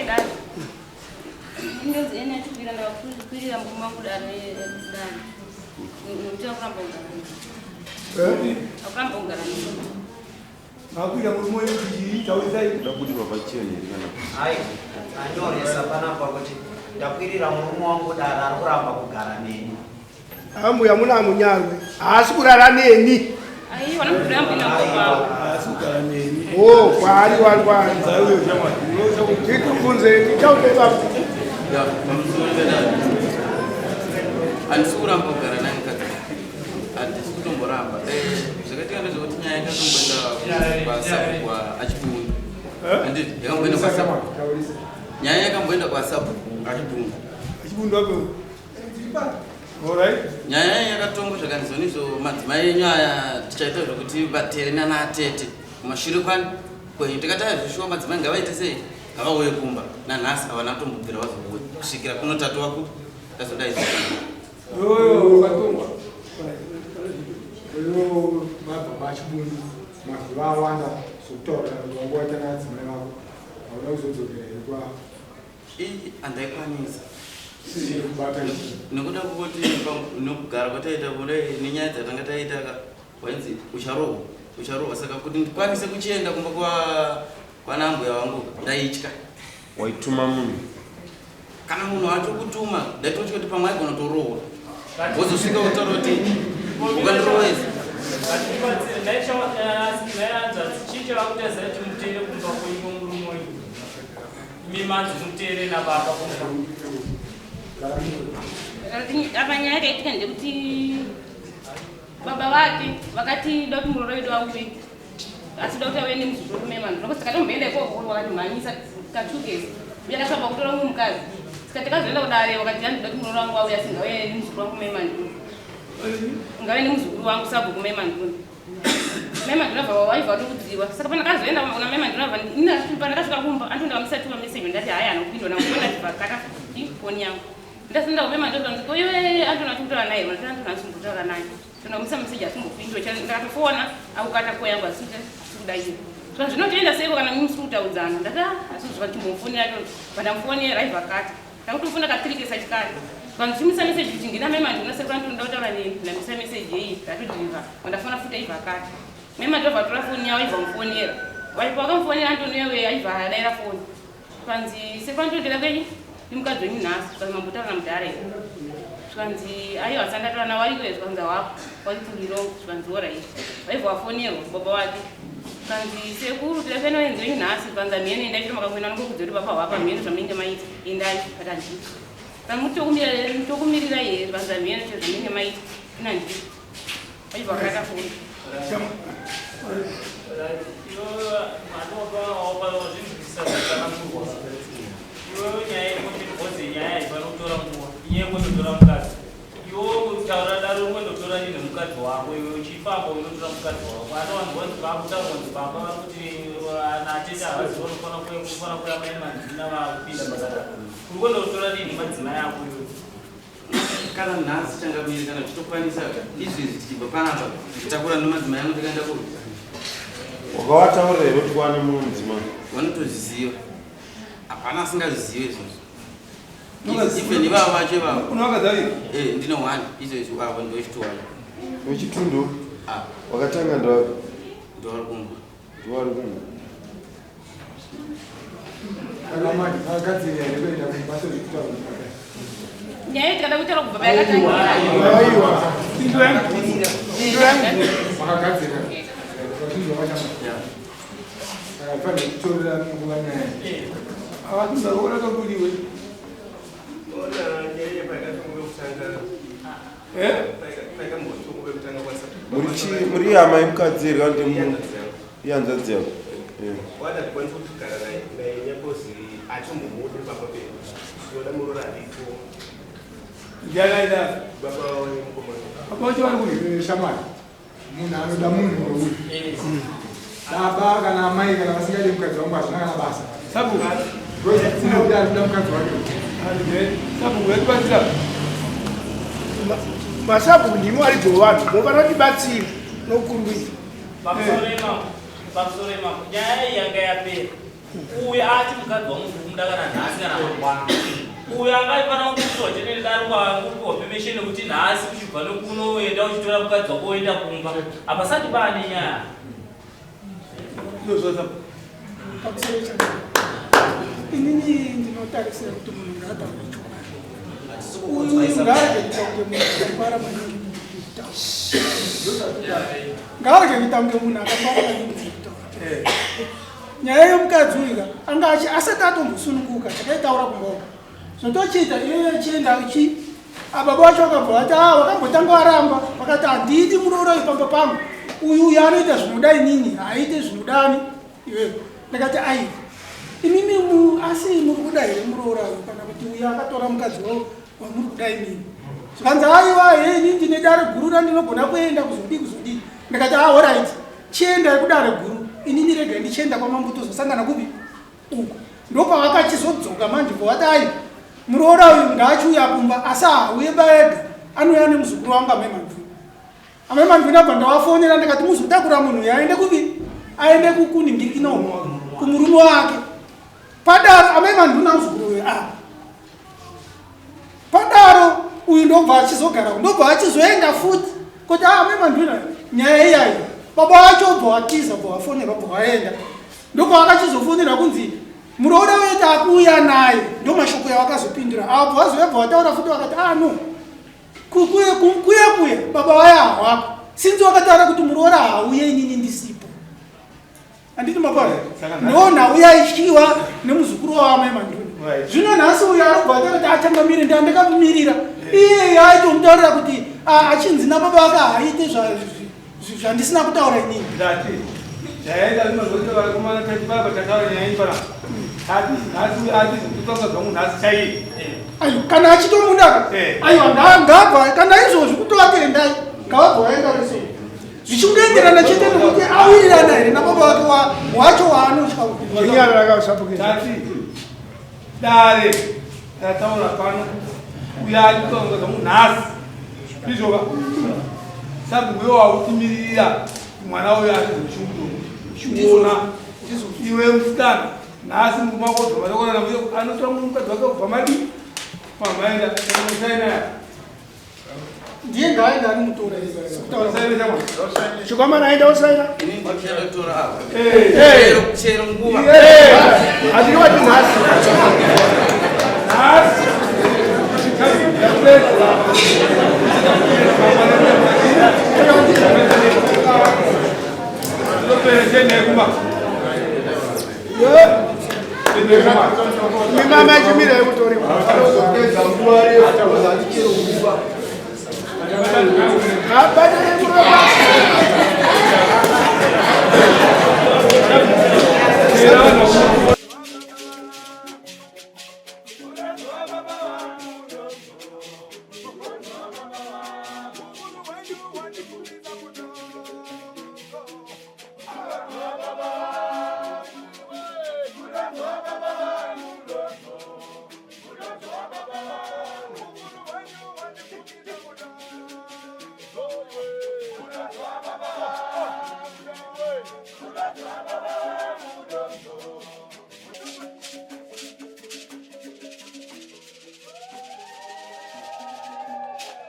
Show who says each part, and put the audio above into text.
Speaker 1: dad. Ndio ene tukira na kuira mkumangu dad dad. Ndio kama ungana.
Speaker 2: Nakuja mmoja kijiji taweza
Speaker 3: ndakudi babacheni kana.
Speaker 4: Hai. Anyore sapana kwa kuti ndakwirira murume wangu dada ari kuramba kugara neni.
Speaker 2: Ambu ya muna munyarwe. Asikurara neni.
Speaker 1: Ai wana kuramba na kwa.
Speaker 2: Asukara neni. Oh, kwali walwanza huyo jamani. Unaweza kukunze nitaubeba.
Speaker 3: Ya, mamzuri dada. Ansura mbogara nani kaka. Atisutomboramba. Zakatika ndizo kuti nyaya yakamboenda kwa sabu kwa achipundu. Andi yakamboenda kwa sabu. Nyaya yakamboenda kwa sabu achipundu.
Speaker 2: Achipundu wapi? Alright.
Speaker 3: Nyaya yakatongo zvakanizonizo madzimai nyaya tichaita kuti vatere nana atete kumashure kwani kwenye tikataya zvishuwa madzimai ngavaite sei ngavauye kumba nanhasi havana kutombobvira vazouya kusvikira kunotatu wako tazodai
Speaker 2: Yo katongwa. Yo mababa achipundu. Mazuva awanda sotora wanguwa tana dzimai vako. Hauna kuzodzokera kwa
Speaker 3: andaikwanisa
Speaker 2: sisi kubata
Speaker 3: nekuda kuti nokugara kwataita kudai nenyaya dzatanga taita wainzi ucharova saka kuti ndikwanise kuchienda kumba kwana mbuya wangu ndaitya.
Speaker 5: Waituma munhu
Speaker 3: kana munhu atokutuma ndaitotya kuti pamwe aigona kutorohwa wozosvika utaura kuti ukandirovesa
Speaker 1: Apanya yake itikanje kuti baba wake wakati doti muroroido aupe asidauta weni mzukuru kumema ndoko sakatombeende ko wakati manyisa kachugezi bila saba kutola mu mkazi sikatika zenda kudare wakati yani doti muroro wangu au yasinga weni mzukuru wangu kumema ndiko ngawe ni mzukuru wangu sabu kumema ndiko mema ndinova waiva kudziwa saka pana kazoenda una mema ndinova nina pana kasvika kumba antonda wamsatu wa message ndati haya anopindwa na kuona zvakaka ifoni yangu ndasenda umema ndoto ndiko iwe antona kutola naye ndana antona kutola naye tunomisa message asimbopindwa ndakatofona au kata kwa yangu asite kudai so zvinotoenda seko kana mimi sikutaudzana ndata asizwa kuti mufoni yacho pana mufoni live akati takutofuna katrikesa chikati kanzimisa message chingina mema ndinaseka ndondaura nini na message hii tatudriva ndafuna futa iva akati mema ndova tora foni yawo iva mfonera waipoka mfonera antoniwewe aiva adaira foni kanzi sekandodera kwenyi imukadzi wenyu nhasi kana mambotara na mudhara kanzi ayo asandatola na wari kwanza wapo waituriro kanzi ora izvi waibva wafonerwa baba wake kanzi sekuru tirakena wenzi wenyu nhasi kanza mhene endai chito makakwena nokukudza kuti baba wapa mhene zvamunenge maita endai katanzi mutokumirira here kanza mhene cho zvamunenge maita inandii waibva wakarata foni
Speaker 3: kana nhasi changamiri kana chitokwanisa izvezvi tichibva panapa tichitakura nemadzimai angu tikaenda ku
Speaker 5: wakawataurira kuti kwane mumwe mudzimai
Speaker 3: vanotozviziva hapana asingazive izvozvo ife nevava vacho vavo
Speaker 2: unawakadzavira
Speaker 3: ndine 1 izvezvo avo ndochitowani
Speaker 5: wechitundo wakatanga ndavari
Speaker 3: kumba
Speaker 5: ndiwari kumba
Speaker 2: kana manje akadzira ere kuenda kumbatso zvekutaura
Speaker 1: nyaya tikada kutaura kubva payakatangira
Speaker 2: aiwa makagadzira akafanira kutorera nguva naye avatundaora kakudiwe
Speaker 5: muri hama yemukadzi here kandi ihanzadzi yako
Speaker 2: ndianaida apacho vari kuzviresha mari munhu anoda munhu weuyu baba kana amai kana vasingadi mukadzi wangu hazvina kana basa sabu kuti arikuda mukadzi wake sabu wekubatsira masabu ndimo aridzo vanhu mofana tibatsira nokurumbira
Speaker 6: pamusoro nyaya yanga yapera uya ati mukadzi wamuntu kumudakana nhasi kana mangwana uya angaifana kutotenedariwa kupopemesheni kuti nhasi uchibva nekuno uenda uchitora mukadzi wako uenda kumba apasati paane nyaya
Speaker 7: inini ndinotarisira kuti munhu ngaataure chokwadi uyu ngaarege kuita kunge munhu akangwara maningi ngaarege kuita kunge munhu akangwara maningi mukutaura nyaya yomukadzi uyu anga asati atombosununguka takaitaura kumboka zvotochiita iyoyo chienda uchi ababa vacho vakabva vati vakambotanga varamba vakati handidi muroora ipamba pangu uyu anoita zvinoda inini haaite zvinodani iwewe ndakati ai imimi asi muri kuda here muroora uyu kana kuti uyu akatora mukadzi wamuri kuda inini zvikanzi aiwa ini ndine dare guru randinogona kuenda kuzodii ndakati alright chiendai kudare guru inini regai ndichienda kwamambo tozosangana kupi uko ndopavakachizodzoka manje vovati ai muroora uyu ngaachiuya kumba asi hauye baega anouya nemuzukuru wangu amemandwini abva ndavafonera ndikati muzotakura munhu uyu aende kupi aende kuningirikina kumurume wake padaro amemandwini amuzukuru uyu padaro uyu ndobva achizogara ndobva achizoenda futi kuti amemandwini nyaya iyayi baba vacho bva vatiza bva vafonerwa bva vaenda ndobva vakachizofonera kunzi muroora wetu akuuya naye ndomashoko yavakazopindura apo vazovebva vataura futi vakati no kuya baba vaya hawako sinzi vakataura kuti muroora hauye inini ndisipo handiti mapara ndonhauya ichiwa nemuzukuru wavamemanduni zvino nhasi uyu arobva ataura kuti atangamiri ndandakamumirira iye aitomutaurira kuti achinzi nababa vake haaite zvandisina kutaura inini
Speaker 2: yaenda zvinozoti vakomana tati baba tataura nyaya ipara hati kutonga zvangu nhasi chaiye
Speaker 7: ayo kana achitomudaka aiwa ngabva kana izvozvi kutovatendai ngavabva vaenda rese zvichinoenderana chete nekuti awirirana here nababa vake wacho waanotyatati
Speaker 2: dare tataura pano uya achitonga zvangu nhasi izvova sabu wewo wautimirira mwana uyo achizochiona iwe musikana nhasi mumakodzavatakona anotora mukadzi wake kubva madi pamaenda musainaya
Speaker 7: ndiye ngaenda ari mutora chikwamana aenda osaina hatiriwati nhasi mimama chimira yekutori